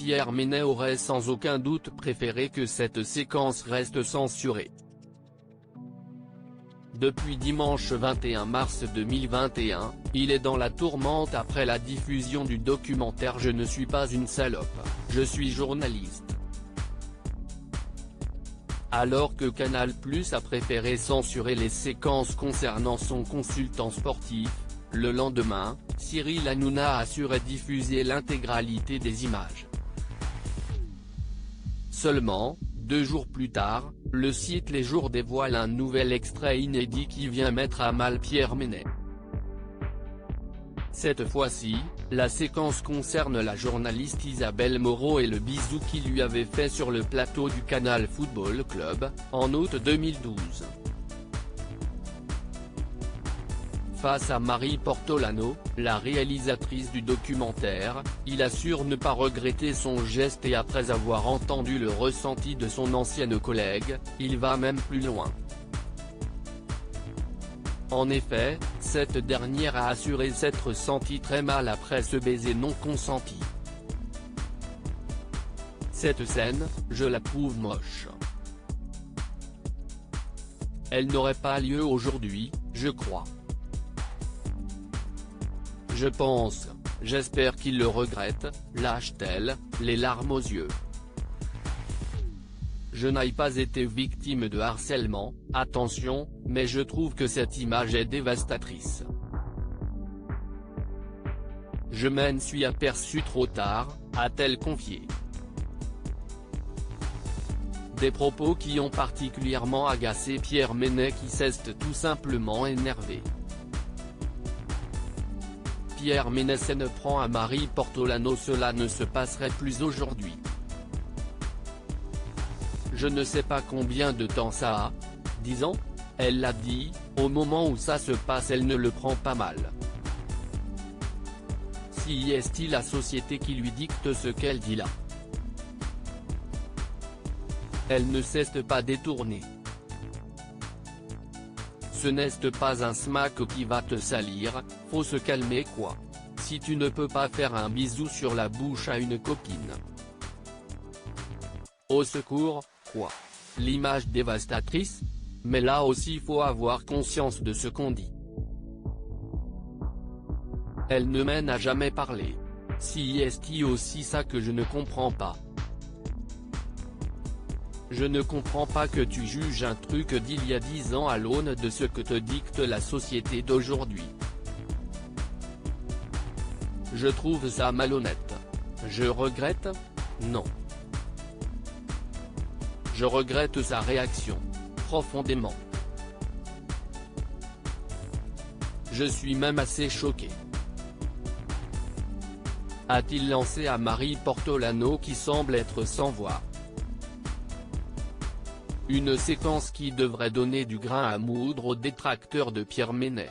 Pierre Ménès aurait sans aucun doute préféré que cette séquence reste censurée. Depuis dimanche 21 mars 2021, il est dans la tourmente après la diffusion du documentaire Je ne suis pas une salope, je suis journaliste. Alors que Canal+ a préféré censurer les séquences concernant son consultant sportif, le lendemain, Cyril Hanouna a assuré diffuser l'intégralité des images. Seulement, 2 jours plus tard, le site Les Jours dévoile un nouvel extrait inédit qui vient mettre à mal Pierre Ménès. Cette fois-ci, la séquence concerne la journaliste Isabelle Moreau et le bisou qu'il lui avait fait sur le plateau du Canal Football Club, en août 2012. Face à Marie Portolano, la réalisatrice du documentaire, il assure ne pas regretter son geste et après avoir entendu le ressenti de son ancienne collègue, il va même plus loin. En effet, cette dernière a assuré s'être sentie très mal après ce baiser non consenti. Cette scène, je la trouve moche. Elle n'aurait pas lieu aujourd'hui, je crois. Je pense, j'espère qu'il le regrette, lâche-t-elle, les larmes aux yeux. Je n'ai pas été victime de harcèlement, attention, mais je trouve que cette image est dévastatrice. Je m'en suis aperçu trop tard, a-t-elle confié. Des propos qui ont particulièrement agacé Pierre Ménès qui s'est tout simplement énervé. Pierre Ménès s'en prend à Marie Portolano, cela ne se passerait plus aujourd'hui. Je ne sais pas combien de temps ça a, 10 ans, elle l'a dit, au moment où ça se passe elle ne le prend pas mal. Si est-il la société qui lui dicte ce qu'elle dit là? Elle ne cesse pas détourner. Ce n'est pas un smack qui va te salir, faut se calmer quoi. Si tu ne peux pas faire un bisou sur la bouche à une copine. Au secours, quoi. L'image dévastatrice? Mais là aussi faut avoir conscience de ce qu'on dit. Elle ne m'en a jamais parlé. Si est aussi ça que je ne comprends pas. Je ne comprends pas que tu juges un truc d'il y a 10 ans à l'aune de ce que te dicte la société d'aujourd'hui. Je trouve ça malhonnête. Je regrette? Non. Je regrette sa réaction. Profondément. Je suis même assez choqué. A-t-il lancé à Marie Portolano qui semble être sans voix. Une séquence qui devrait donner du grain à moudre aux détracteurs de Pierre Ménès.